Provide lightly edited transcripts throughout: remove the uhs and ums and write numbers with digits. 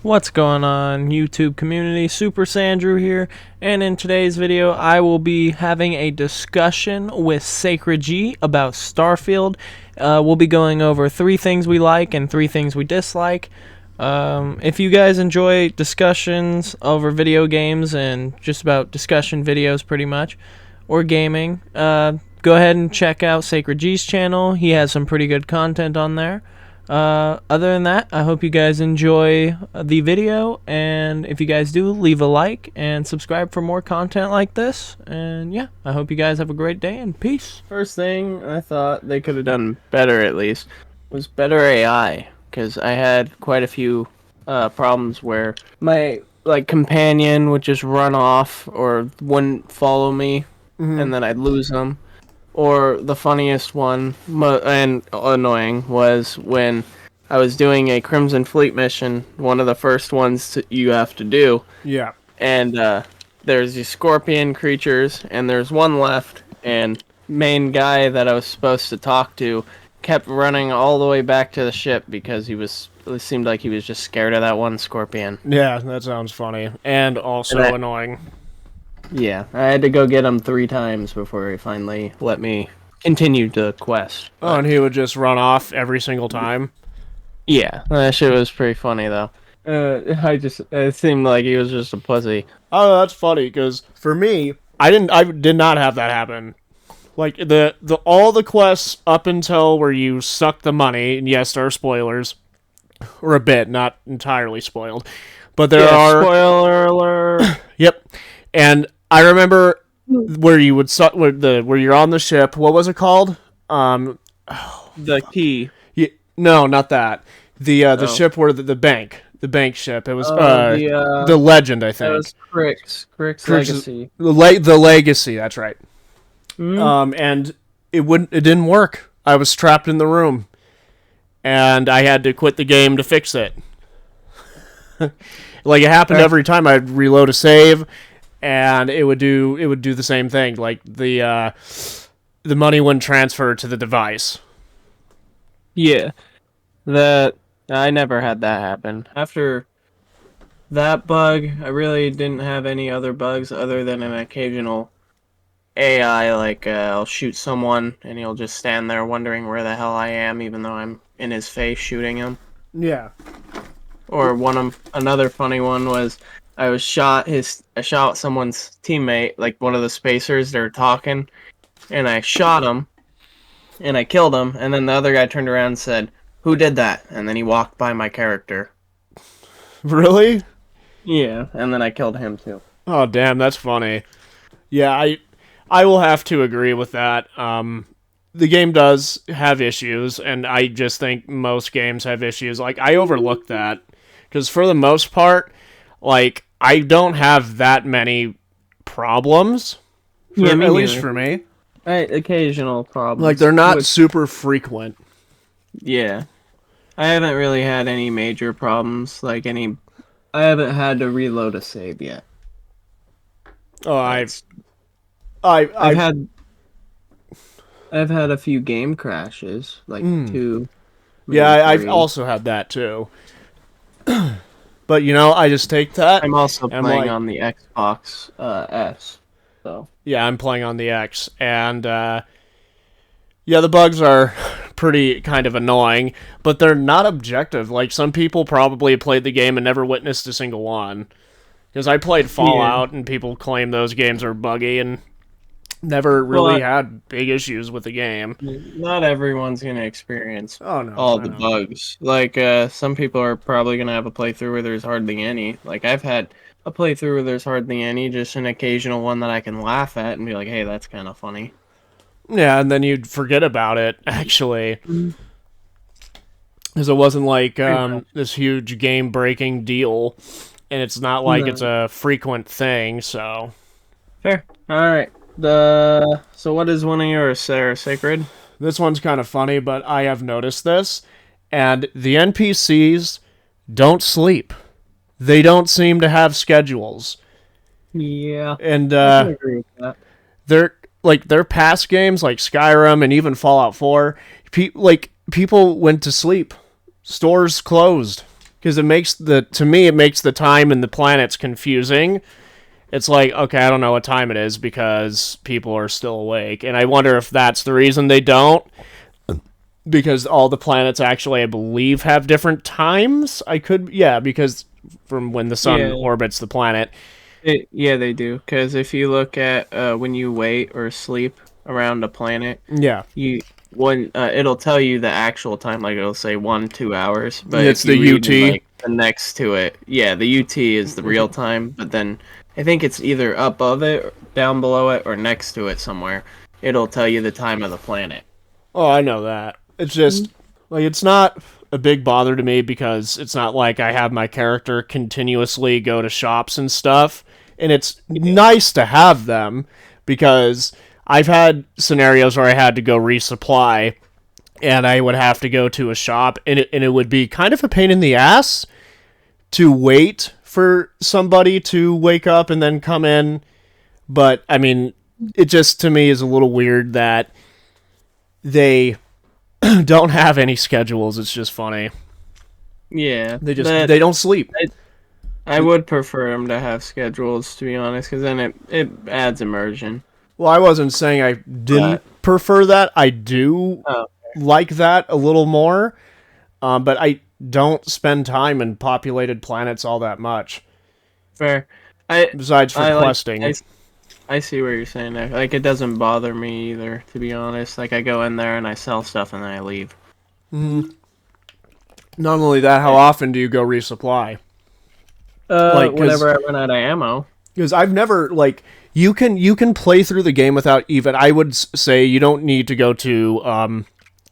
What's going on, YouTube community? Super Sandrew here, and in today's video I will be having a discussion with Sacred G about Starfield. We'll be going over 3 things we like and 3 things we dislike. If you guys enjoy discussions over video games and just about discussion videos pretty much, or gaming, go ahead and check out Sacred G's channel. He has some pretty good content on there. Other than that, I hope you guys enjoy the video, and if you guys do, leave a like and subscribe for more content like this. And yeah, I hope you guys have a great day and peace. First thing I thought they could have done better, at least, was better AI, because I had quite a few problems where my companion would just run off or wouldn't follow me, and then I'd lose them. Or the funniest one, and annoying, was when I was doing a Crimson Fleet mission, one of the first ones you have to do. Yeah. And there's these scorpion creatures, and there's one left, and main guy that I was supposed to talk to kept running all the way back to the ship because it seemed like he was just scared of that one scorpion. Yeah, that sounds funny. And also annoying. Yeah, I had to go get him 3 times before he finally let me continue the quest. Oh, and he would just run off every single time? Yeah, that shit was pretty funny, though. It seemed like he was just a pussy. Oh, that's funny, because for me, I did not have that happen. Like, all the quests up until where you suck the money, and yes, there are spoilers, or a bit, not entirely spoiled, but there are... Spoiler alert! Yep, and I remember where you would where you're on the ship. What was it called? The key. No, not that. The ship where the bank ship. It was the Legend, I think. That was Crick's Legacy. The Legacy. That's right. And it didn't work. I was trapped in the room, and I had to quit the game to fix it. Like, it happened every time I'd reload a save. And it would do the same thing. Like the money wouldn't transfer to the device. Yeah, that I never had that happen. After that bug, I really didn't have any other bugs other than an occasional AI. Like I'll shoot someone and he'll just stand there wondering where the hell I am, even though I'm in his face shooting him. Yeah. Or another funny one was, I shot someone's teammate, like one of the spacers. They were talking, and I shot him, and I killed him. And then the other guy turned around and said, "Who did that?" And then he walked by my character. Really? Yeah, and then I killed him too. Oh, damn, that's funny. Yeah, I will have to agree with that. The game does have issues, and I just think most games have issues. Like, I overlook that, because for the most part, like, I don't have that many problems, at least for me. Occasional problems. Like, they're not super frequent. Yeah. I haven't really had any major problems, I haven't had to reload a save yet. Oh, I've had a few game crashes, 2. Yeah, I've also had that too. But, I just take that. I'm also playing on the Xbox S. So. Yeah, I'm playing on the X. And, the bugs are pretty kind of annoying, but they're not objective. Like, some people probably played the game and never witnessed a single one. Because I played Fallout, and people claim those games are buggy, and never really had big issues with the game. Not everyone's going to experience all the bugs. Some people are probably going to have a playthrough where there's hardly any. Like, I've had a playthrough where there's hardly any, just an occasional one that I can laugh at and be like, hey, that's kind of funny. Yeah, and then you'd forget about it, actually. Because it wasn't like this huge game-breaking deal, and it's not like it's a frequent thing, so... Fair. Alright. So what is one of yours, Sarah Sacred? This one's kind of funny, but I have noticed this, and the NPCs don't sleep. They don't seem to have schedules. Yeah, and I can agree with that. Their past games, like Skyrim and even Fallout 4, people went to sleep. Stores closed. because it makes the time and the planets confusing. It's like, okay, I don't know what time it is because people are still awake, and I wonder if that's the reason they don't. Because all the planets actually, I believe, have different times. Because from when the sun orbits the planet. They do. Because if you look at when you wait or sleep around a planet, it'll tell you the actual time. Like it'll say 1-2 hours, but it's if you the read UT. in, like, the next to it, the UT is the real time. But then I think it's either above it, down below it, or next to it somewhere. It'll tell you the time of the planet. Oh, I know that. It's just, like, it's not a big bother to me because it's not like I have my character continuously go to shops and stuff. And it's nice to have them because I've had scenarios where I had to go resupply and I would have to go to a shop and it would be kind of a pain in the ass to wait for somebody to wake up and then come in. But, I mean, it just, to me, is a little weird that they don't have any schedules. It's just funny. Yeah. They don't sleep. I would prefer them to have schedules, to be honest, because then it adds immersion. Well, I wasn't saying I didn't prefer that. I do like that a little more, but I don't spend time in populated planets all that much. Fair. Besides for questing. I see what you're saying there. Like, it doesn't bother me either, to be honest. Like, I go in there and I sell stuff and then I leave. Mm-hmm. Not only that, how often do you go resupply? Whenever I run out of ammo. Because I've never, like, you can play through the game without even, I would say you don't need to go to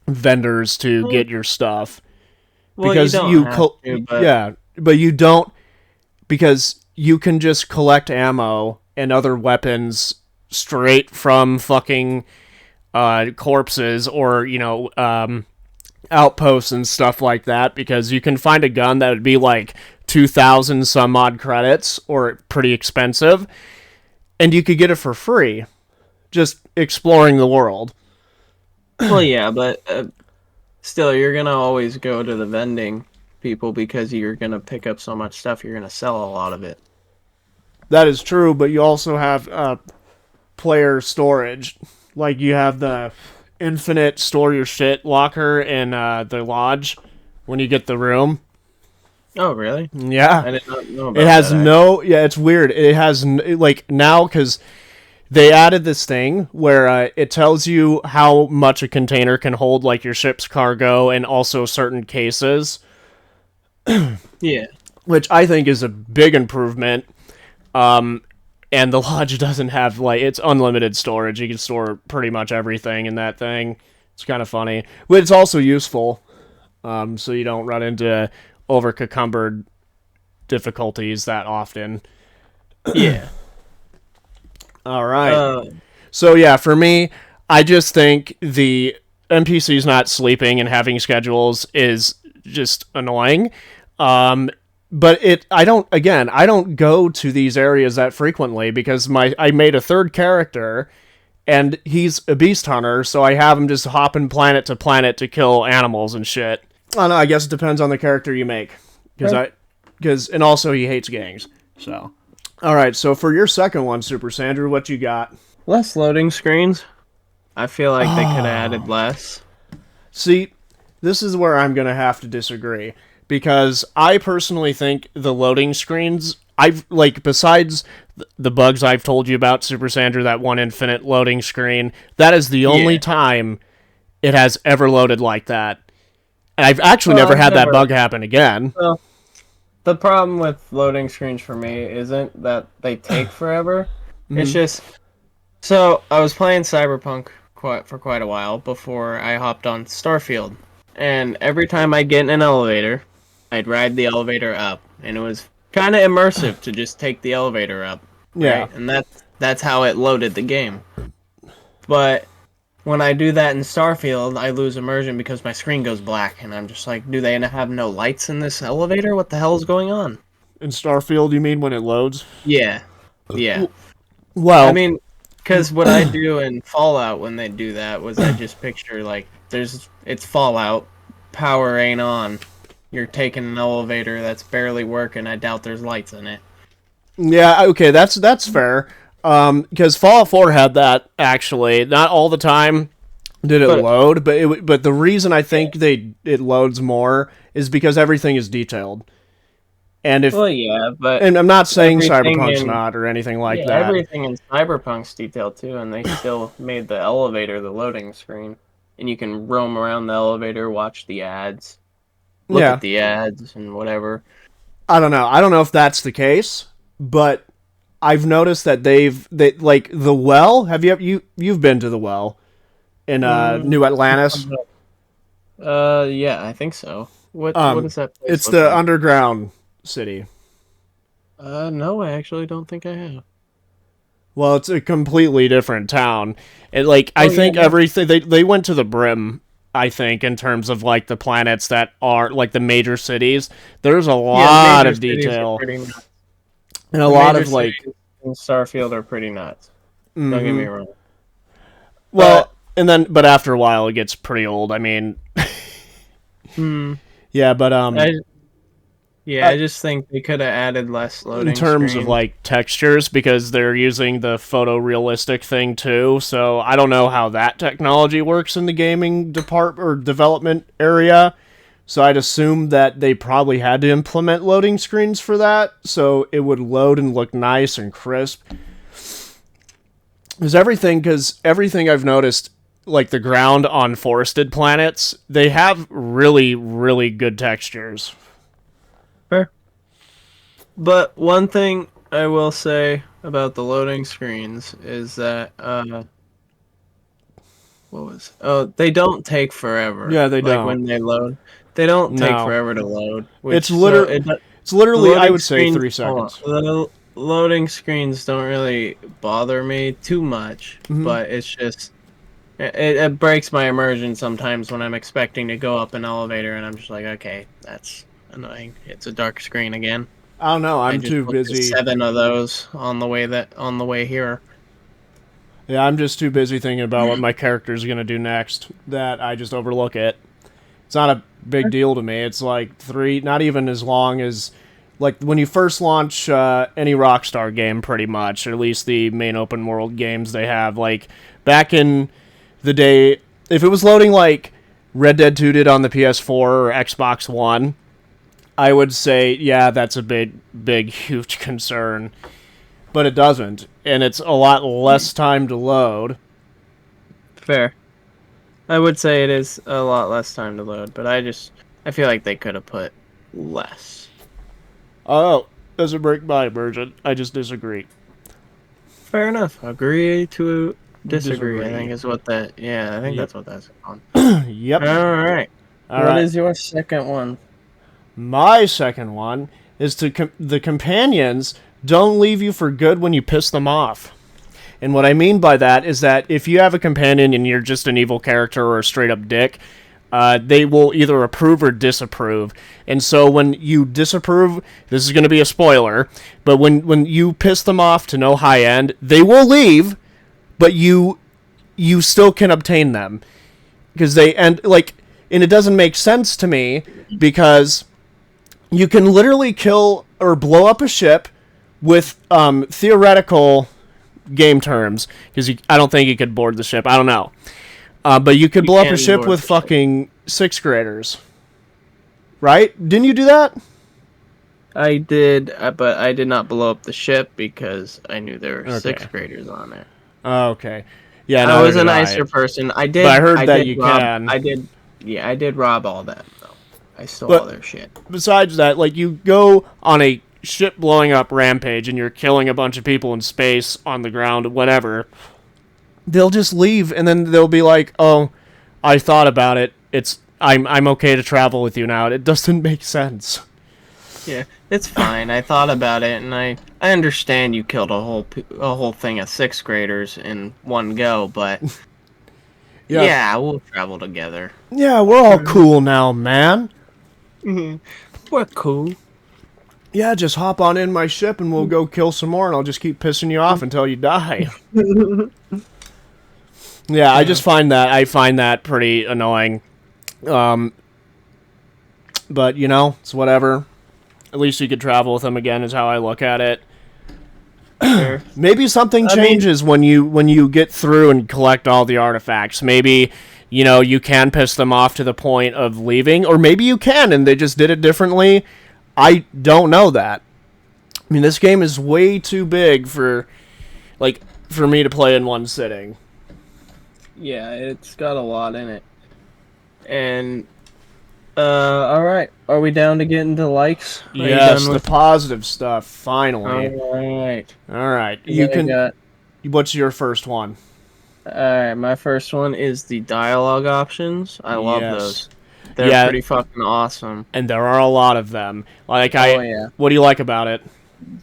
vendors to get your stuff. Well, because but you don't, because you can just collect ammo and other weapons straight from fucking corpses or, outposts and stuff like that, because you can find a gun that would be like 2,000 some odd credits or pretty expensive, and you could get it for free just exploring the world. Well, yeah, but still, you're going to always go to the vending people because you're going to pick up so much stuff, you're going to sell a lot of it. That is true, but you also have player storage. Like, you have the infinite store your shit locker in the lodge when you get the room. Oh, really? Yeah. I did not know about it has that, it's weird. It has, like, now, because they added this thing where it tells you how much a container can hold, like, your ship's cargo and also certain cases. Yeah. Which I think is a big improvement. And the lodge doesn't have, like, it's unlimited storage. You can store pretty much everything in that thing. It's kind of funny. But it's also useful, so you don't run into over-cucumbered difficulties that often. Yeah. All right. So, yeah, for me, I just think the NPCs not sleeping and having schedules is just annoying. But I don't go to these areas that frequently because I made a third character, and he's a beast hunter, so I have him just hopping planet to planet to kill animals and shit. I don't know, I guess it depends on the character you make, and also he hates gangs. So, all right. So for your second one, Super Sandra, what you got? Less loading screens. I feel like they could have added less. See, this is where I'm gonna have to disagree. Because I personally think the loading screens, besides the bugs I've told you about, Super Sandra, that one infinite loading screen, that is the only time it has ever loaded like that. And I've actually never had that bug happen again. Well, the problem with loading screens for me isn't that they take forever. It's just, so I was playing Cyberpunk for quite a while before I hopped on Starfield. And every time I get in an elevator, I'd ride the elevator up, and it was kind of immersive to just take the elevator up. Yeah. Right? And that's how it loaded the game. But when I do that in Starfield, I lose immersion because my screen goes black, and I'm just like, do they have no lights in this elevator? What the hell is going on? In Starfield, you mean when it loads? Yeah. Yeah. Well, I mean, because what I do in Fallout when they do that was I just picture, like, it's Fallout, power ain't on. you're taking an elevator that's barely working. I doubt there's lights in it. Yeah, okay, that's fair. Because Fallout 4 had that actually. Not all the time did it load, but the reason I think it loads more is because everything is detailed. And and I'm not saying Cyberpunk's not or anything like that. Everything in Cyberpunk's detailed too, and they still made the elevator the loading screen, and you can roam around the elevator, watch the ads, look at the ads, and whatever. I don't know. I don't know if that's the case, but I've noticed that they like the Well. Have you've been to the Well in New Atlantis? Yeah, I think so. What is that place? It's the underground city. No, I actually don't think I have. Well, it's a completely different town. I think everything they went to the brim. I think in terms of like the planets that are like the major cities, there's a lot of detail and a lot of like in Starfield are pretty nuts. Don't get me wrong. Well, but after a while it gets pretty old. I mean, yeah, but I just think they could have added less loading in terms screen. of like textures because they're using the photorealistic thing too. So I don't know how that technology works in the gaming department or development area. So I'd assume that they probably had to implement loading screens for that, so it would load and look nice and crisp. Because everything I've noticed, like the ground on forested planets, they have really, really good textures. Fair. But one thing I will say about the loading screens is that they don't take forever. Yeah, they don't. When they load, they don't take forever to load. It's literally I would say 3 seconds. The loading screens don't really bother me too much, but it's just it breaks my immersion sometimes when I'm expecting to go up an elevator and I'm just like, okay, that's annoying. It's a dark screen again. I don't know. I'm too busy. 7 of those on the way here. Yeah, I'm just too busy thinking about what my character's gonna do next that I just overlook it. It's not a big deal to me. It's like 3, not even as long as like when you first launch any Rockstar game, pretty much, or at least the main open world games they have. Like back in the day, if it was loading like Red Dead 2 did on the PS4 or Xbox One, I would say, yeah, that's a big, huge concern. But it doesn't, and it's a lot less time to load. Fair. I would say it is a lot less time to load, but I feel like they could have put less. Oh, doesn't break my immersion. I just disagree. Fair enough. Agree to disagree. I think is what that. Yeah, I think that's what that's on. Yep. All right. What is your second one? My second one is the companions don't leave you for good when you piss them off. And what I mean by that is that if you have a companion and you're just an evil character or a straight-up dick, they will either approve or disapprove. And so when you disapprove, this is going to be a spoiler, but when you piss them off to no high end, they will leave, but you still can obtain them. Because and it doesn't make sense to me, because you can literally kill or blow up a ship with theoretical game terms, because I don't think you could board the ship. I don't know. But you could blow up a ship with fucking 6th graders. Right? Didn't you do that? I did, but I did not blow up the ship because I knew there were 6th graders on it. Oh, okay. Yeah, I was a nicer person. I did. But I heard that you can. I did. Yeah, I did rob all that though. I stole all their shit. Besides that, you go on a ship blowing up rampage and you're killing a bunch of people in space, on the ground, whatever. They'll just leave, and then they'll be like, "Oh, I thought about it. I'm okay to travel with you now." It doesn't make sense. Yeah, it's fine. I thought about it, and I understand you killed a whole thing of 6th graders in one go, but yeah, we'll travel together. Yeah, we're all cool now, man. We're cool. Yeah, just hop on in my ship and we'll go kill some more, and I'll just keep pissing you off until you die. Yeah, I find that pretty annoying. But, it's whatever. At least you could travel with them again is how I look at it. Sure. Maybe something changes when you get through and collect all the artifacts. Maybe, you can piss them off to the point of leaving, or maybe you can and they just did it differently. I don't know that. I mean, this game is way too big for me to play in one sitting. Yeah, it's got a lot in it. And alright. Are we down to get into likes? Yes, the positive stuff, finally. Alright. Alright. What's your first one? Alright, my first one is the dialogue options. I love those. They're pretty fucking awesome. And there are a lot of them. What do you like about it?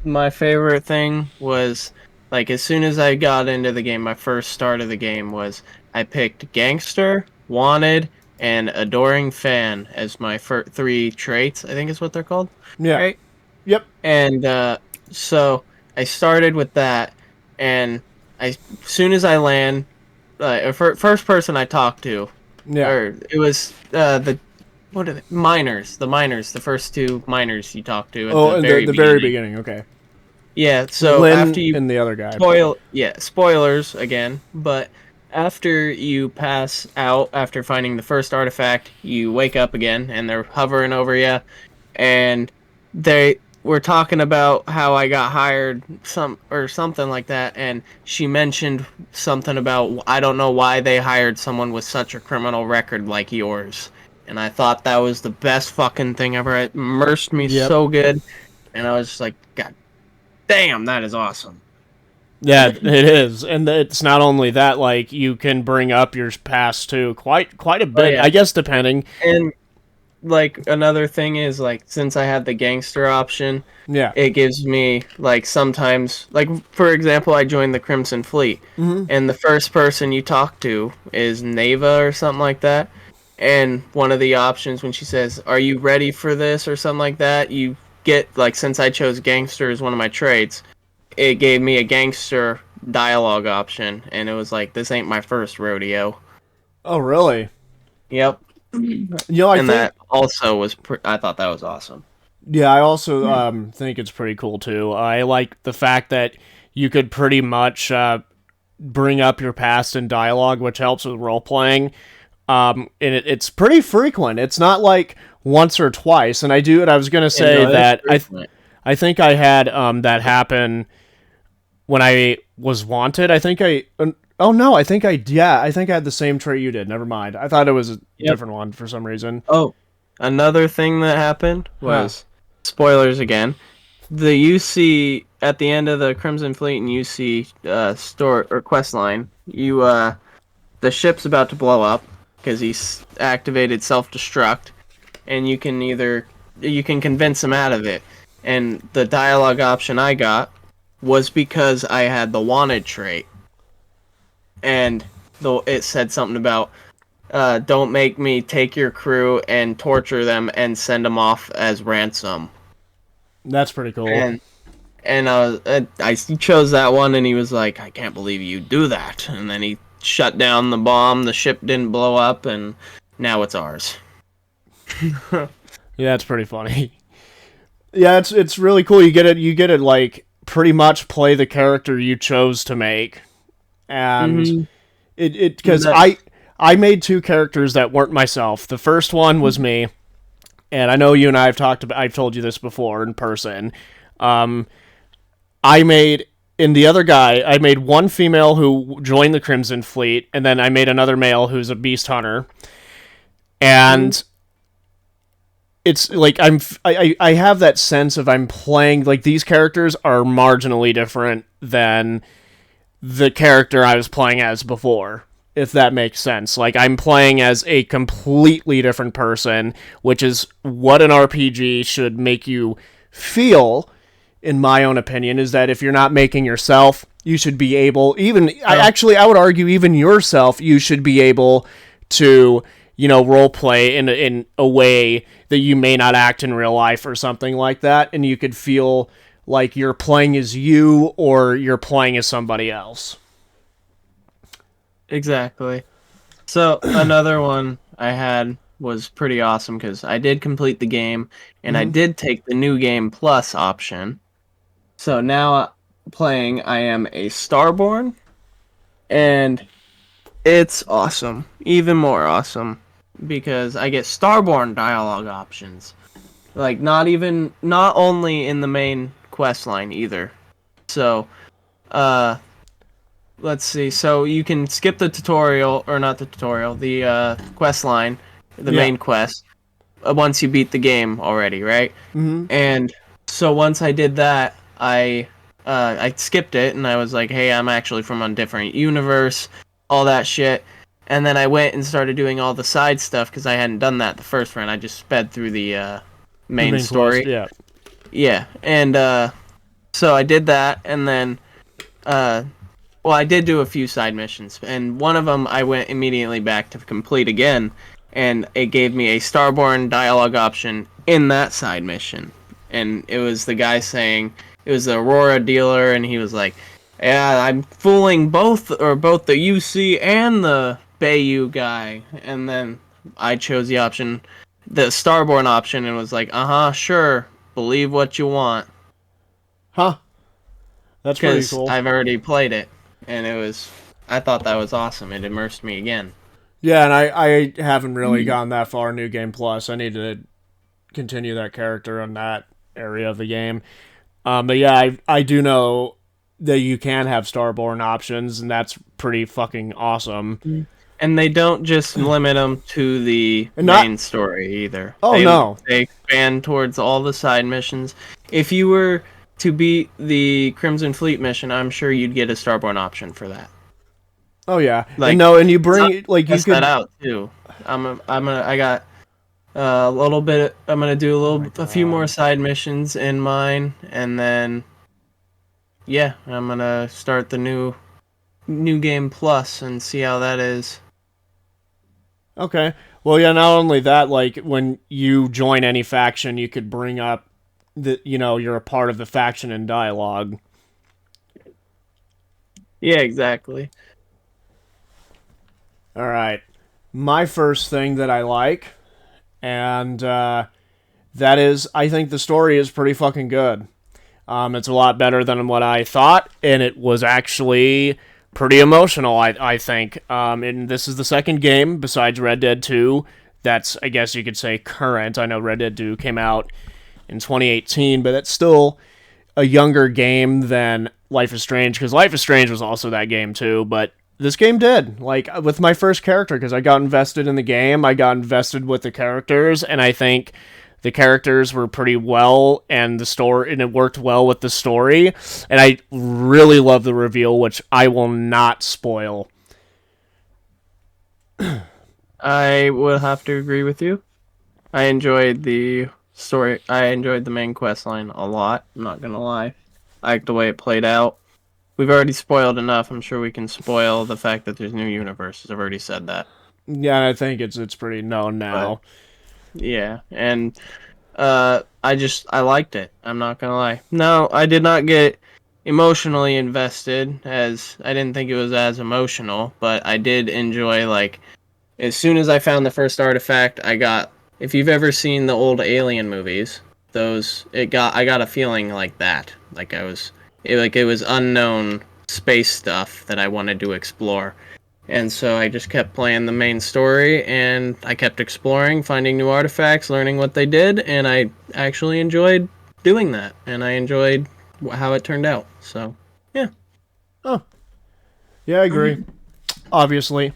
My favorite thing was, as soon as I got into the game, my first start of the game was I picked Gangster, Wanted, and Adoring Fan as my 3 traits, I think is what they're called. Yeah. Right? Yep. And so I started with that, and as soon as I land, first person I talked to, or it was miners, the first 2 miners you talked to at the very beginning. Okay. Yeah, so Lynn after you and the other guy. Spoilers again, but after you pass out after finding the first artifact, you wake up again and they're hovering over you, and they were talking about how I got hired something like that, and she mentioned something about I don't know why they hired someone with such a criminal record like yours. And I thought that was the best fucking thing ever. It immersed me so good, and I was just like, God damn, that is awesome. Yeah, it is, and it's not only that. You can bring up your past too, quite a bit. I guess depending. And another thing is since I had the gangster option, it gives me sometimes for example, I joined the Crimson Fleet, and the first person you talk to is Neva or something like that. And one of the options when she says, "Are you ready for this?" or something like that, you get since I chose gangster as one of my traits, it gave me a gangster dialogue option, and it was this ain't my first rodeo. Oh, really? Yep. That also was I thought that was awesome. Yeah, I also think it's pretty cool too. I like the fact that you could pretty much bring up your past in dialogue, which helps with role playing. And it's pretty frequent. It's not once or twice. And I was going to say that I think I had that happen when I was Wanted. I think I had the same trait you did. Never mind. I thought it was a different one for some reason. Oh, another thing that happened was, spoilers again, the UC at the end of the Crimson Fleet and UC store or quest line, the ship's about to blow up because he's activated self-destruct, and you can convince him out of it. And the dialogue option I got was because I had the Wanted trait. And it said something about, don't make me take your crew and torture them and send them off as ransom. That's pretty cool. And I chose that one, and he was like, I can't believe you do that. And then he shut down the bomb, the ship didn't blow up, and now it's ours. Yeah, it's pretty funny. Yeah, it's really cool. You get it pretty much play the character you chose to make. And because I made 2 characters that weren't myself. The first one was me, and I know you and I've told you this before in person. In the other guy, I made one female who joined the Crimson Fleet, and then I made another male who's a beast hunter. And it's I have that sense of I'm playing these characters are marginally different than the character I was playing as before, if that makes sense. I'm playing as a completely different person, which is what an RPG should make you feel, in my own opinion, is that if you're not making yourself, you should be able, I would argue even yourself, you should be able to, role play in a way that you may not act in real life or something like that, and you could feel like you're playing as you or you're playing as somebody else. Exactly. So another one I had was pretty awesome because I did complete the game, and I did take the New Game Plus option. So now playing, I am a Starborn, and it's awesome. Even more awesome because I get Starborn dialogue options. Like, not only in the main quest line either. So, let's see. So you can skip the tutorial, or not the tutorial, the quest line, the main quest, once you beat the game already, right? Mm-hmm. And so once I did that, I skipped it, and I was like, hey, I'm actually from a different universe, all that shit. And then I went and started doing all the side stuff because I hadn't done that the first run. I just sped through the main story. Quest, yeah. Yeah, and so I did that, and then well, I did do a few side missions, and one of them I went immediately back to complete again, and it gave me a Starborn dialogue option in that side mission. And it was the guy saying, it was the Aurora dealer, and he was like, yeah, I'm fooling both the UC and the Bayou guy. And then I chose the Starborn option, and was like, sure, believe what you want. Huh. That's pretty Because cool. I've already played it, and I thought that was awesome. It immersed me again. Yeah, and I haven't really gone that far in New Game Plus. I need to continue that character in that area of the game. But yeah, I do know that you can have Starborn options, and that's pretty fucking awesome. And they don't just limit them to the main story either. Oh, no. They expand towards all the side missions. If you were to beat the Crimson Fleet mission, I'm sure you'd get a Starborn option for that. Oh yeah, Like, and you bring like you test can that out too. I got a little bit. I'm gonna do a few more side missions in mine, and then yeah, I'm gonna start the new game plus and see how that is. Okay. Well, yeah, not only that, like when you join any faction, you could bring up that you're a part of the faction in dialogue. Yeah, exactly. All right. My first thing that I like, and that is, I think the story is pretty fucking good. It's a lot better than what I thought, and it was actually pretty emotional, I think. And this is the second game, besides Red Dead 2, that's, I guess you could say, current. I know Red Dead 2 came out in 2018, but it's still a younger game than Life is Strange, because Life is Strange was also that game too, but this game did, like, with my first character, because I got invested in the game, I got invested with the characters, and I think the characters were pretty well, and the story, and it worked well with the story, and I really love the reveal, which I will not spoil. I will have to agree with you. I enjoyed the story. I enjoyed the main quest line a lot. I'm not gonna lie. I like the way it played out. We've already spoiled enough. I'm sure we can spoil the fact that there's new universes. I've already said that. Yeah, I think it's pretty known now. But, yeah, and I liked it. I'm not gonna lie. No, I did not get emotionally invested, as I didn't think it was as emotional, but I did enjoy, like, as soon as I found the first artifact, if you've ever seen the old Alien movies, I got a feeling like that. Like it was unknown space stuff that I wanted to explore. And so I just kept playing the main story, and I kept exploring, finding new artifacts, learning what they did, and I actually enjoyed doing that, and I enjoyed how it turned out. So, yeah. Oh. Yeah, I agree. Obviously.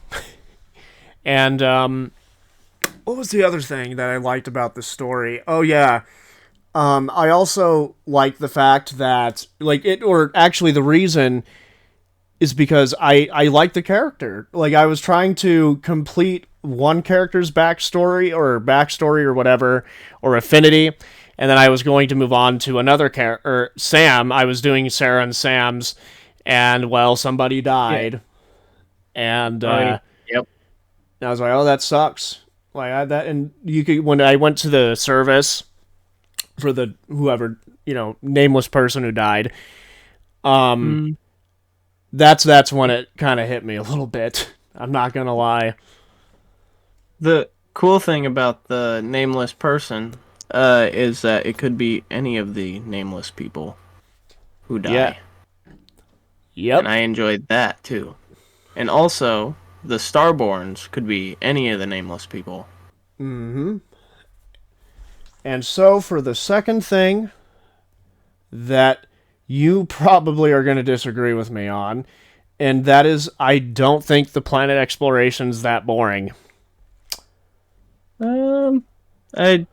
And, what was the other thing that I liked about the story? Oh, yeah. I also like the fact that, the reason is because I like the character. Like, I was trying to complete one character's backstory or whatever, or affinity, and then I was going to move on to another character, Sam. I was doing Sarah and Sam's, and, well, somebody died. Yeah. And, Yep. I was like, oh, that sucks. And when I went to the service for the whoever, nameless person who died, that's when it kind of hit me a little bit. I'm not gonna lie. cool thing about the nameless person is that it could be any of the nameless people who Yeah. die. And Yep. I enjoyed that too. And also, the Starborns could be any of the nameless people. Mm-hmm. And so for the second thing that you probably are going to disagree with me on, and that is I don't think the planet exploration's that boring. Um, I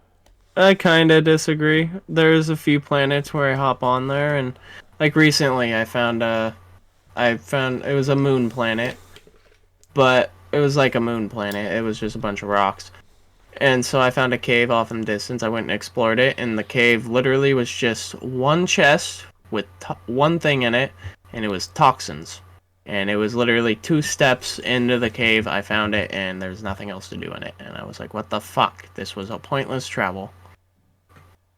I kind of disagree. There's a few planets where I hop on there, and like recently, I found it was a moon planet, but it was like a moon planet. It was just a bunch of rocks. And so I found a cave off in the distance. I went and explored it, and the cave literally was just one chest with one thing in it, and it was toxins. And it was literally 2 steps into the cave. I found it, and there's nothing else to do in it. And I was like, what the fuck? This was a pointless travel.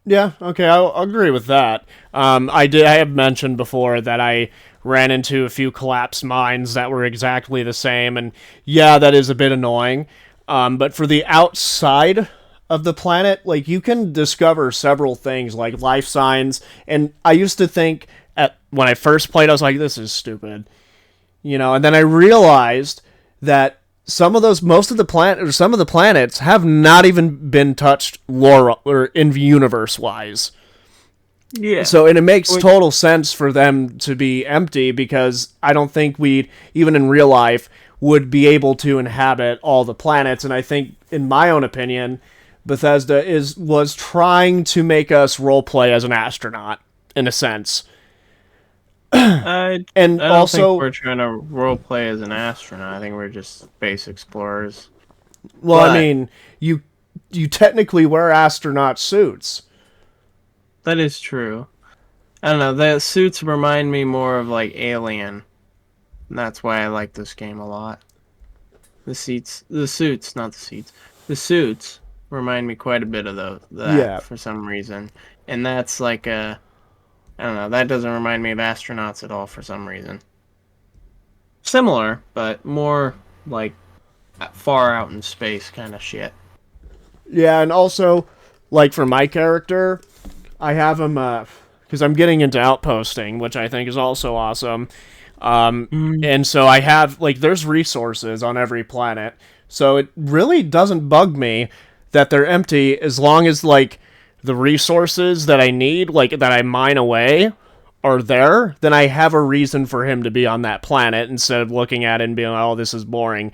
Yeah, okay, I'll agree with that. I have mentioned before that I ran into a few collapsed mines that were exactly the same, and yeah, that is a bit annoying. But for the outside of the planet, like you can discover several things like life signs, and I used to think when I first played, I was like, this is stupid, and then I realized that most of the some of the planets have not even been touched lore or in universe wise. Yeah. So, and it makes total sense for them to be empty because I don't think we, even in real life, would be able to inhabit all the planets. And I think, in my own opinion, Bethesda was trying to make us roleplay as an astronaut, in a sense. I And I don't also, think we're trying to role play as an astronaut. I think we're just space explorers. well, I But mean, you technically wear astronaut suits. that is true. I don't know. The suits remind me more of like Alien. And that's why I like this game a lot. The suits, not the seats. The suits remind me quite a bit of that Yeah. for some reason. And that's like I don't know, that doesn't remind me of astronauts at all for some reason. Similar, but more like far out in space kind of shit. Yeah, and also, like for my character, I have him because I'm getting into outposting, which I think is also awesome. And so I have there's resources on every planet, so it really doesn't bug me that they're empty as long as the resources that I need, that I mine away, are there. Then I have a reason for him to be on that planet instead of looking at it and being like, oh, this is boring,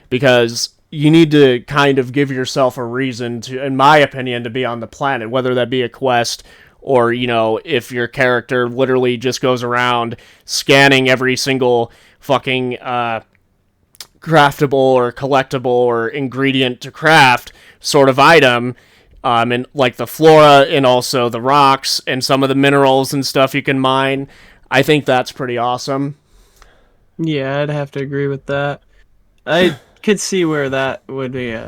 because you need to kind of give yourself a reason to, in my opinion, to be on the planet, whether that be a quest or, if your character literally just goes around scanning every single fucking craftable or collectible or ingredient to craft sort of item, and the flora and also the rocks and some of the minerals and stuff you can mine. I think that's pretty awesome. Yeah, I'd have to agree with that. I could see where that would be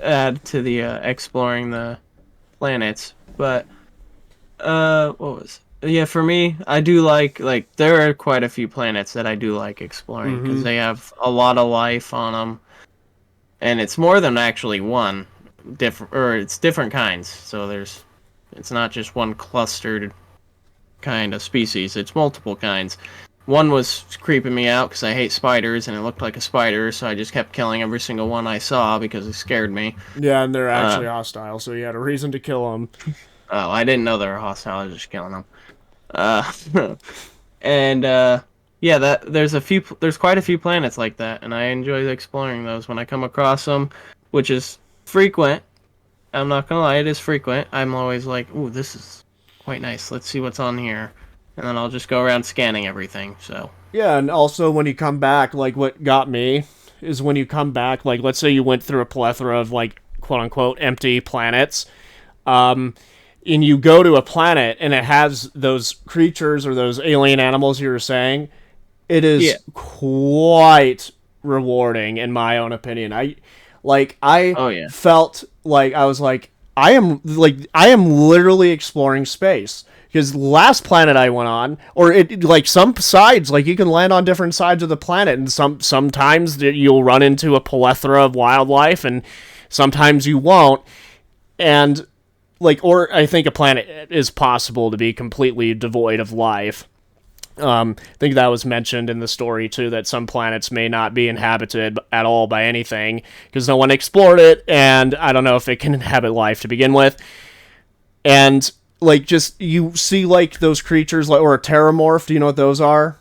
add to the exploring the planets, but what was yeah, for me, I do like there are quite a few planets that I do like exploring because they have a lot of life on them, and it's more than actually one different, or it's different kinds. So it's not just one clustered kind of species, it's multiple kinds. One was creeping me out because I hate spiders, and it looked like a spider, so I just kept killing every single one I saw because it scared me. Yeah, and they're actually hostile, so you had a reason to kill them. Oh, I didn't know they were hostile. I was just killing them. Uh, and yeah, there's quite a few planets like that, and I enjoy exploring those when I come across them, which is frequent. I'm not gonna lie, it is frequent. I'm always like, ooh, this is quite nice. Let's see what's on here, and then I'll just go around scanning everything. So Yeah, and also when you come back, what got me is when you come back, let's say you went through a plethora of quote unquote empty planets, and you go to a planet and it has those creatures or those alien animals you were saying, it is quite rewarding in my own opinion. oh yeah, felt like I was I am literally exploring space. Because the last planet I went on, or it like some sides, like you can land on different sides of the planet, and sometimes you'll run into a plethora of wildlife, and sometimes you won't. And like, or I think a planet is possible to be completely devoid of life. I think that was mentioned in the story too, that some planets may not be inhabited at all by anything because no one explored it, and I don't know if it can inhabit life to begin with. And like, just you see like those creatures, like, or a terramorph. Do you know what those are?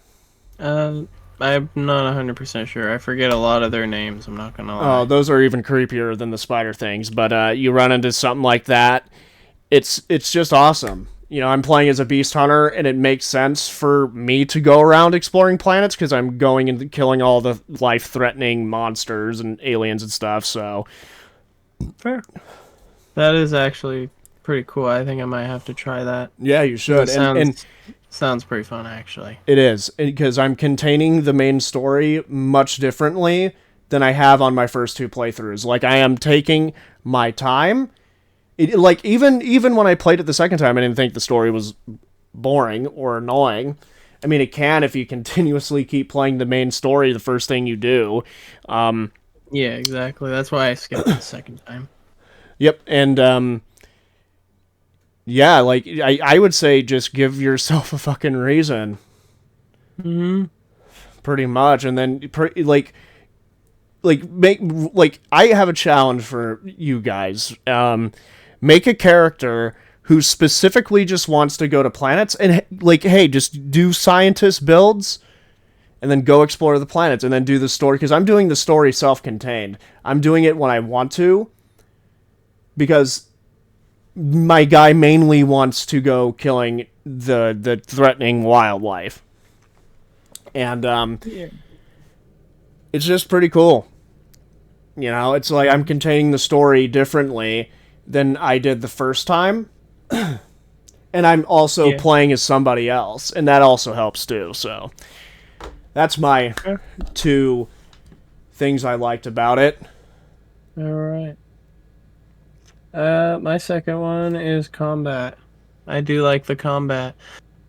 I'm not 100% sure. I forget a lot of their names. I'm not gonna lie. Oh, those are even creepier than the spider things. But you run into something like that. It's just awesome. You know, I'm playing as a beast hunter, and it makes sense for me to go around exploring planets because I'm going and killing all the life-threatening monsters and aliens and stuff. So, Fair. That is actually pretty cool. I think I might have to try that. yeah, you should. It sounds pretty fun, actually. It is, because I'm containing the main story much differently than I have on my first two playthroughs. Like, I am taking my time. Like, even when I played it the second time, I didn't think the story was boring or annoying. I mean, it can if you continuously keep playing the main story the first thing you do. Yeah, exactly. That's why I skipped it the second time. Yep, and yeah, like, I would say just give yourself a fucking reason. Mm-hmm. Pretty much, and then, make I have a challenge for you guys. Make a character who specifically just wants to go to planets, and like, hey, just do scientist builds, and then go explore the planets, and then do the story. Because I'm doing the story self-contained. I'm doing it when I want to, because my guy mainly wants to go killing the threatening wildlife, and Yeah. it's just pretty cool. You know, it's like I'm containing the story differently than I did the first time. And I'm also playing as somebody else, and that also helps too. So that's my two things I liked about it. All right. My second one is combat. I do like the combat.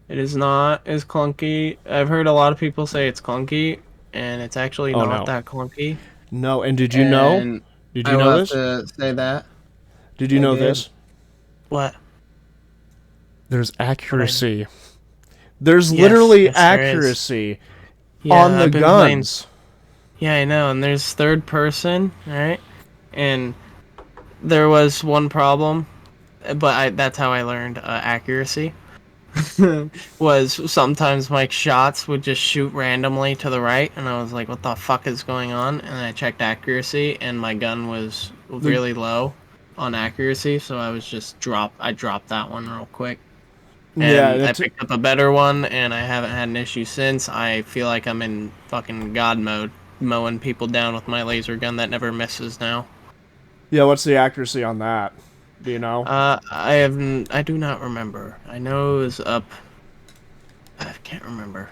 It is not as clunky. I've heard a lot of people say it's clunky, and it's actually not that clunky. No, and did you know? And Did I you will know have this? to say that. Did you I know did. this? What? There's accuracy. There's Yes, literally yes, there is. accuracy Yeah, on the I've been playing. guns. Yeah, I know. And there's third person, right? And there was one problem, but that's how I learned accuracy. Was sometimes my shots would just shoot randomly to the right, and I was like, what the fuck is going on? And I checked accuracy, and my gun was really low on accuracy, so I was just I dropped that one real quick. And I picked up a better one, and I haven't had an issue since. I feel like I'm in fucking God mode, mowing people down with my laser gun that never misses now. Yeah, what's the accuracy on that? Do you know? I do not remember. I know it was up. I can't remember.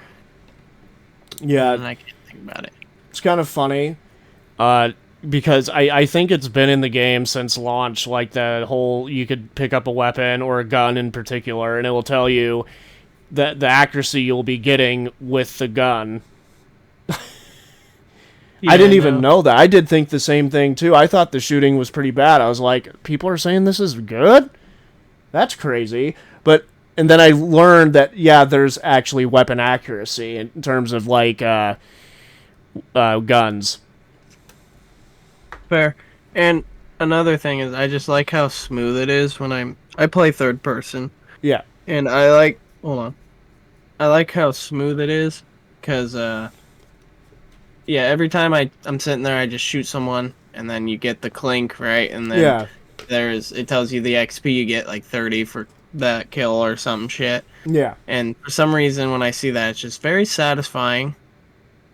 Yeah, And I can't think about it. it's kind of funny. Because I think it's been in the game since launch, like the whole, you could pick up a weapon or a gun in particular, and it will tell you that the accuracy you'll be getting with the gun. Yeah, I didn't even know that. I did think the same thing too. I thought the shooting was pretty bad. I was like, people are saying this is good? That's crazy. And then I learned that, yeah, there's actually weapon accuracy in terms of like guns. Fair. And another thing is, I just like how smooth it is when I play third person, Yeah. and I like I like how smooth it is, because yeah, every time I'm sitting there, I just shoot someone, and then you get the clink, right, and then it tells you the XP you get, like 30 for that kill or some shit. Yeah. And for some reason, when I see that, it's just very satisfying,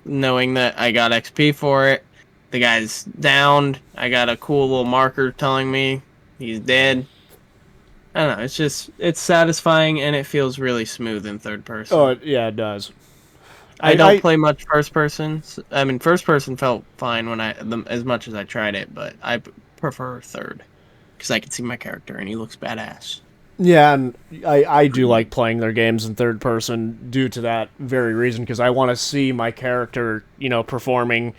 knowing that I got XP for it. The guy's downed. I got a cool little marker telling me he's dead. I don't know. It's satisfying, and it feels really smooth in third person. Oh, yeah, it does. I don't play much first person. I mean, first person felt fine as much as I tried it, but I prefer third because I can see my character and he looks badass. Yeah, and I do like playing their games in third person due to that very reason, because I want to see my character, performing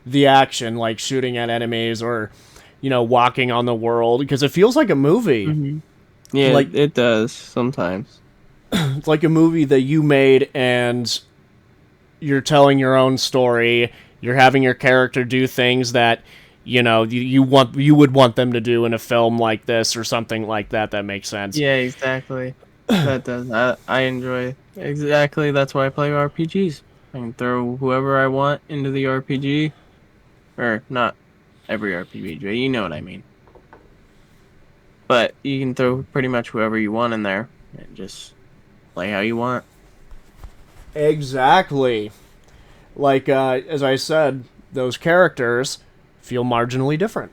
the action, like shooting at enemies or, walking on the world, because it feels like a movie. Hmm. Yeah, Like it does sometimes. it's like a movie that you made, and you're telling your own story. You're having your character do things that you would want them to do in a film like this or something like that. That makes sense. Yeah, exactly. That does. I enjoy exactly. That's why I play RPGs. I can throw whoever I want into the RPG, or not every RPG, but you know what I mean. But you can throw pretty much whoever you want in there and just play how you want. Exactly. Like as I said, those characters feel marginally different.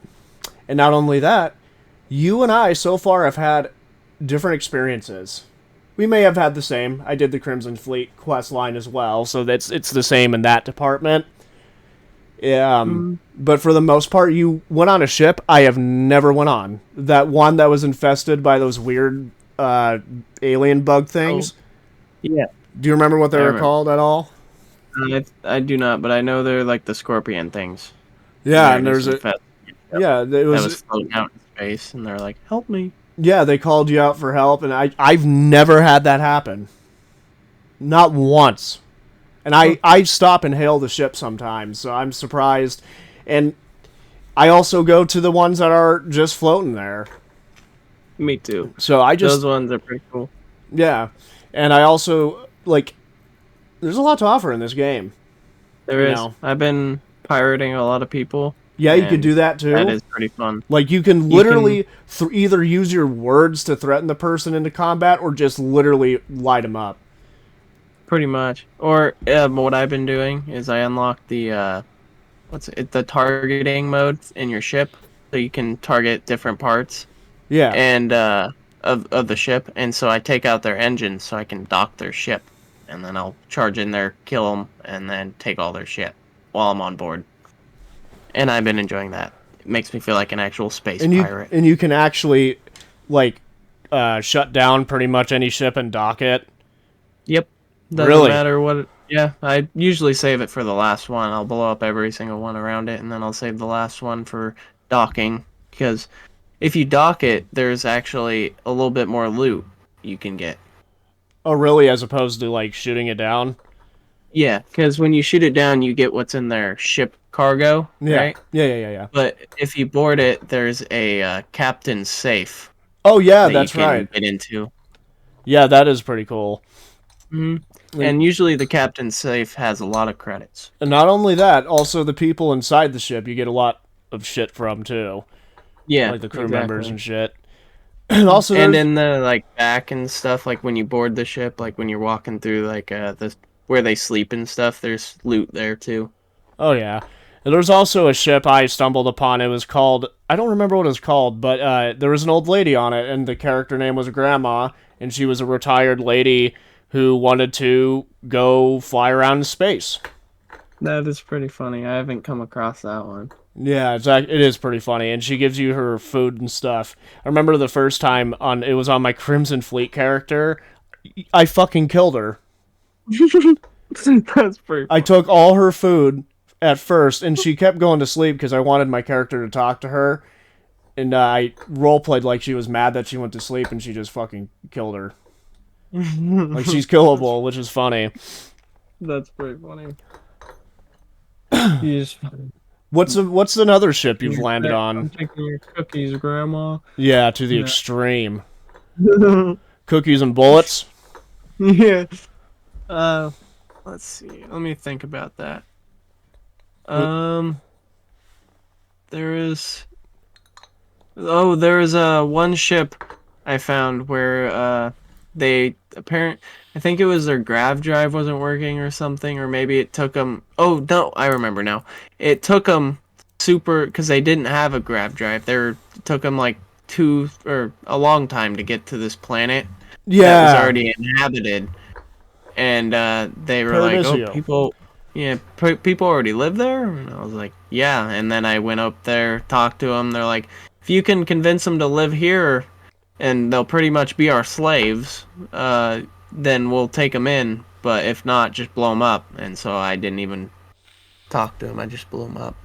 And not only that, you and I so far have had different experiences. We may have had the same. I did the Crimson Fleet quest line as well, so it's the same in that department. Mm. But for the most part, you went on a ship I have never went on. That one that was infested by those weird alien bug Oh, things. yeah. Do you remember what they I were remember. called at all? I do not, but I know they're like the scorpion things. And Yeah, they're and just there's a infested. Yep. yeah. It That was was floating out in space, and they're like, "Help me." yeah. They called you out for help, and I've never had that happen. Not once. And I stop and hail the ship sometimes, so I'm surprised. And I also go to the ones that are just floating there. Me too. So I just Those ones are pretty cool. yeah. And I also like there's a lot to offer in this game. There You is. know. I've been pirating a lot of people, Yeah, you could and do that that too. is pretty fun. Like you can You can literally either use your words to threaten the person into combat or just literally light them up. pretty much. Or what I've been doing is I unlocked the the targeting mode in your ship, so you can target different parts Yeah. and of the ship, and so I take out their engines so I can dock their ship, and then I'll charge in there, kill them, and then take all their shit while I'm on board. And I've been enjoying that. It makes me feel like an actual space and you pirate. and you can actually like shut down pretty much any ship and dock it. Yep. Doesn't Really? matter what. Yeah, I usually save it for the last one. I'll blow up every single one around it, and then I'll save the last one for docking. Because if you dock it, there's actually a little bit more loot you can get. Oh, really? As opposed to like shooting it down? Yeah, because when you shoot it down, you get what's in their ship cargo, Yeah. right? Yeah. But if you board it, there's a captain's safe Oh, yeah, that you that's can right. get into. Yeah, that is pretty cool. Hmm. Like, And usually the captain's safe has a lot of credits. and not only that, also the people inside the ship you get a lot of shit from too, Yeah, like the crew members exactly. and shit. And also And there's in the like back and stuff, like when you board the ship, like when you're walking through like the where they sleep and stuff, there's loot there too. oh yeah, and there's also a ship I stumbled upon. It was called I don't remember what it was called, but there was an old lady on it, and the character name was Grandma, and she was a retired lady who wanted to go fly around in space. That is pretty funny. I haven't come across that one. Yeah, it is pretty funny, and she gives you her food and stuff. I remember the first time it was on my Crimson Fleet character. I fucking killed her. That's pretty I funny. took all her food at first, and she kept going to sleep because I wanted my character to talk to her. And I roleplayed like she was mad that she went to sleep, and she just fucking killed her. Like she's killable, which is funny. That's pretty funny. You just What's another ship you've you're landed back. I'm on? taking your cookies, Grandma. Yeah, to the Yeah. extreme. Cookies and bullets. Yeah. Uh, let's see. Let me think about that. Um, there is. Oh, there is one ship I found where they I think it was their grav drive wasn't working or something, or maybe it took them. Oh no, I remember now. It took them super because they didn't have a grav drive. It took them like a long time to get to this planet that was Yeah, already inhabited, and they were like, "Oh, Paradisio. people already live there." And I was like, "Yeah." And then I went up there, talked to them. They're like, "If you can convince them to live here, and they'll pretty much be our slaves, then we'll take them in. But if not, just blow them up. And so I didn't even talk to him. I just blew them up.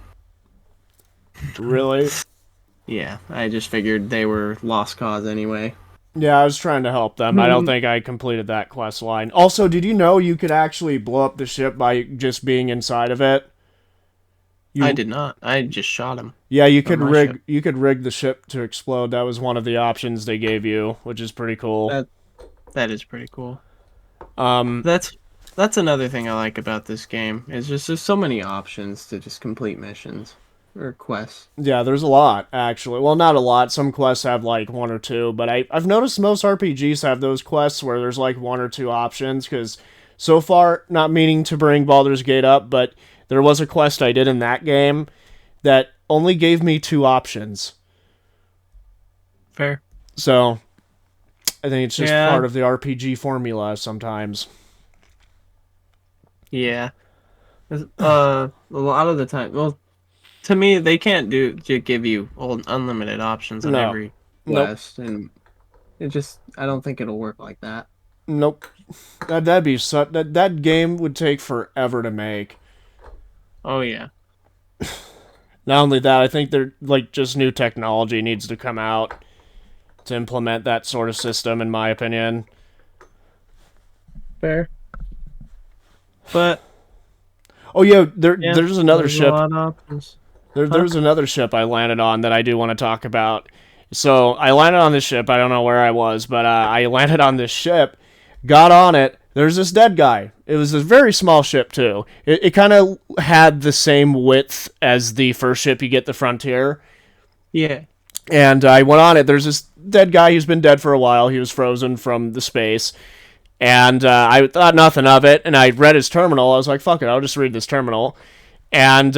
Really? Yeah, I just figured they were lost cause anyway. Yeah, I was trying to help them. I don't think I completed that quest line. Also, did you know you could actually blow up the ship by just being inside of it? I did not. I just shot him. Yeah, you could rig ship. you could rig the ship to explode. That was one of the options they gave you, which is pretty cool. That is pretty cool. Um, That's another thing I like about this game. Is just there's so many options to just complete missions or quests. yeah, there's a lot actually. Well, not a lot. Some quests have like one or two, but I've noticed most RPGs have those quests where there's like one or two options. Because so far, not meaning to bring Baldur's Gate up, but there was a quest I did in that game that only gave me two options. Fair. So I think it's just Yeah. part of the RPG formula sometimes. Yeah. A lot of the time, well, to me, they can't give you unlimited options on No. every Nope. quest, and I don't think it'll work like that. Nope. That'd be that game would take forever to make. Oh yeah. Not only that, I think they're like just new technology needs to come out to implement that sort of system, in my opinion. Fair. But Oh yeah, there's another there's ship. a lot of options. There's another ship I landed on that I do want to talk about. So I landed on this ship. I don't know where I was, but I landed on this ship, got on it. There's this dead guy. It was a very small ship too. It kind of had the same width as the first ship you get, the Frontier. Yeah. And I went on it. There's this dead guy who's been dead for a while. He was frozen from the space. And I thought nothing of it. And I read his terminal. I was like, fuck it, I'll just read this terminal. And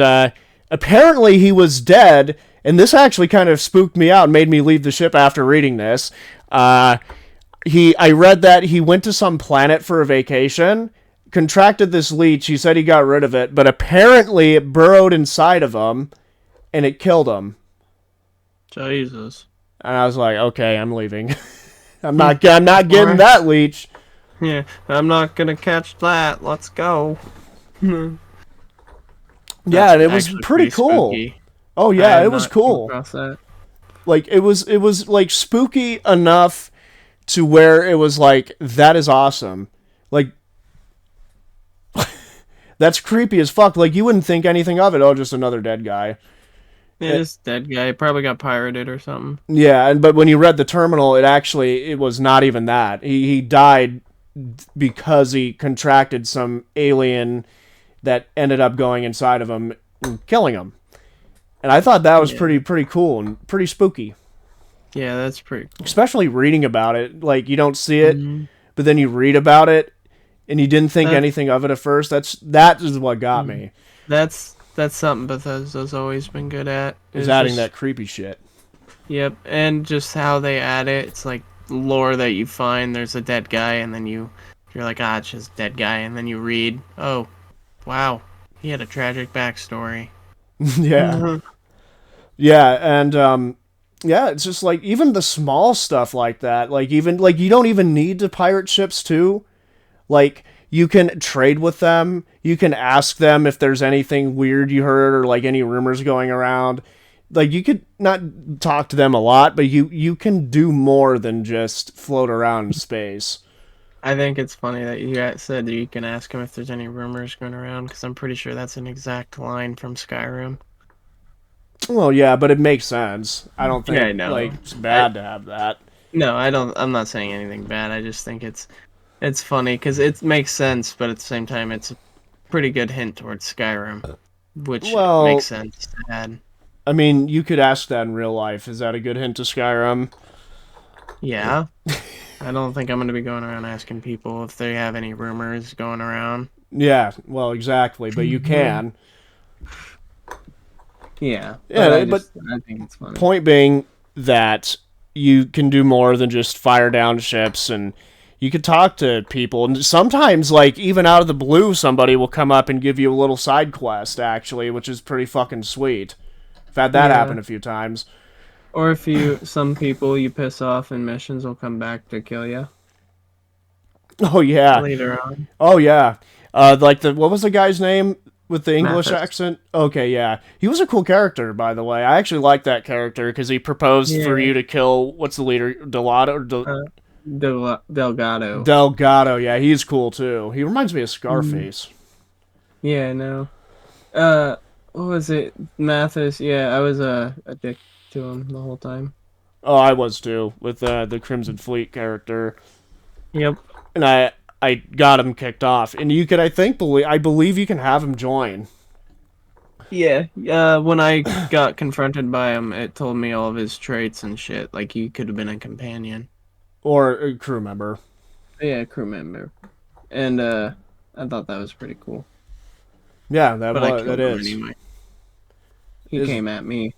apparently he was dead. And this actually kind of spooked me out and made me leave the ship after reading this. I read that he went to some planet for a vacation, contracted this leech. He said he got rid of it. But apparently it burrowed inside of him. And it killed him. Jesus. And I was like, okay, I'm leaving. I'm not getting that leech. Yeah, I'm not gonna catch that. Let's go. Yeah, and it was pretty cool. Spooky. Oh I yeah, have it was not come cool. across that. Like it was like spooky enough to where it was like, that is awesome. Like that's creepy as fuck. Like you wouldn't think anything of it. Oh, just another dead guy. Yeah, this dead guy probably got pirated or something. Yeah, but when you read the terminal, it was not even that. He died because he contracted some alien that ended up going inside of him and killing him. And I thought that was pretty cool and pretty spooky. Yeah, that's pretty cool. Especially reading about it. Like, you don't see it, but then you read about it, and you didn't think anything of it at first. That is what got me. That's something Bethesda's always been good at. Is adding that creepy shit. Yep, and just how they add it. It's like lore that you find. There's a dead guy, and then you're like, it's just a dead guy, and then you read, oh, wow, he had a tragic backstory. Yeah. Yeah, and yeah, it's just like even the small stuff like that. Like even like you don't even need to pirate ships too. Like you can trade with them. You can ask them if there's anything weird you heard or like any rumors going around. Like you could not talk to them a lot, but you can do more than just float around in space. I think it's funny that you guys said that you can ask him if there's any rumors going around, because I'm pretty sure that's an exact line from Skyrim. Well, yeah, but it makes sense. I don't think I know. like it's bad to have that. No, I don't. I'm not saying anything bad. I just think it's funny because it makes sense, but at the same time, it's a pretty good hint towards Skyrim, which makes sense to add. I mean, you could ask that in real life. Is that a good hint to Skyrim? Yeah. I don't think I'm going to be going around asking people if they have any rumors going around. Yeah, well, exactly, but you can. Yeah. Yeah, I think it's funny. Point being that you can do more than just fire down ships, and you can talk to people. And sometimes, like, even out of the blue, somebody will come up and give you a little side quest, actually, which is pretty fucking sweet. I've had that happen a few times. Or if some people you piss off in missions will come back to kill you Oh yeah. later on. Oh yeah. Like what was the guy's name with the English Mathis. accent? Okay, yeah. He was a cool character, by the way. I actually liked that character because he proposed for Yeah. you to kill what's the leader, Uh, Delgado. Delgado. Yeah, he's cool too. He reminds me of Mm. Scarface. Yeah, no. What was it? Mathis. Yeah, I was a dick to him the whole time. Oh, I was too with the Crimson Fleet character, Yep. and I got him kicked off. And you could, I believe you can have him join. Yeah. When I got confronted by him, it told me all of his traits and shit. Like he could have been a companion. Or a crew member. Yeah, crew member. And I thought that was pretty cool. Yeah, But I that killed him is. anyway. He Is came at me.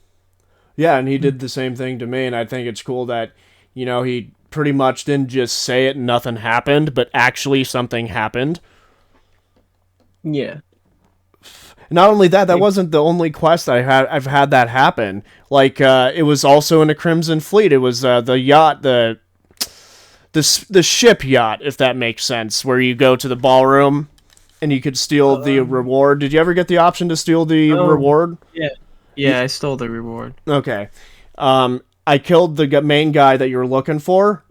Yeah, and he did the same thing to me, and I think it's cool that, he pretty much didn't just say it and nothing happened, but actually something happened. Yeah. Not only that, that wasn't the only quest I've had that happen. Like it was also in a Crimson Fleet. It was the yacht, the ship yacht, if that makes sense, where you go to the ballroom and you could steal the reward. Did you ever get the option to steal the reward? Yeah. Yeah, I stole the reward. Okay. I killed the main guy that you were looking for,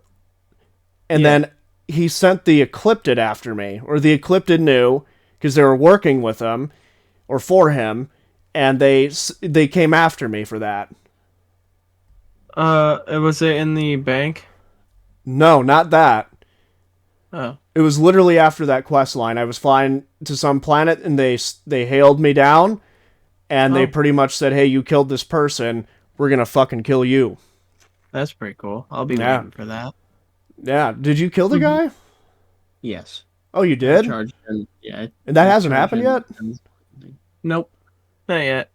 and then he sent the Eclipted after me, or the Eclipted knew because they were working with him or for him, and they came after me for that. Was it in the bank? No, not that. Oh. It was literally after that quest line. I was flying to some planet, and they hailed me down, and they pretty much said, "Hey, you killed this person. We're gonna fucking kill you." That's pretty cool. I'll be waiting for that. Yeah. Did you kill the guy? Yes. Oh, you did? Charged in, yeah. And that hasn't happened yet? Nope. Not yet.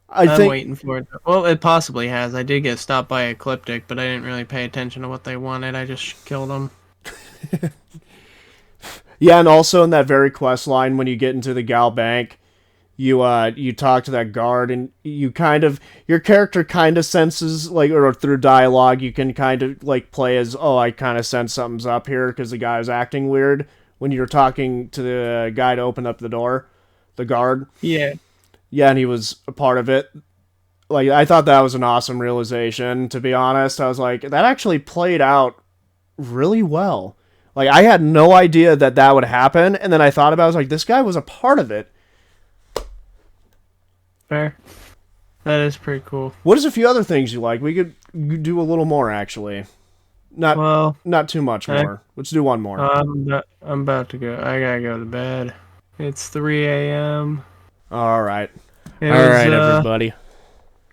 I'm I'm waiting for it. Well, it possibly has. I did get stopped by Ecliptic, but I didn't really pay attention to what they wanted. I just killed them. Yeah, and also in that very quest line, when you get into the Gal Bank, you talk to that guard, and your character kind of senses, like, or through dialogue, you can kind of like play as, oh, I kind of sense something's up here because the guy is acting weird when you're talking to the guy to open up the door, the guard. Yeah. Yeah, and he was a part of it. Like, I thought that was an awesome realization, to be honest. I was like, that actually played out really well. Like, I had no idea that would happen, and then I thought about it, I was like, this guy was a part of it. Fair. That is pretty cool. What is a few other things you like? We could do a little more, actually. Not too much more. Let's do one more. I'm about to go. I gotta go to bed. It's 3 a.m. All right. It All was, right, everybody.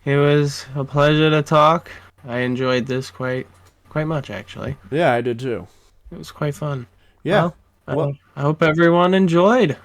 It was a pleasure to talk. I enjoyed this quite much, actually. Yeah, I did too. It was quite fun. Yeah. Well, I hope everyone enjoyed.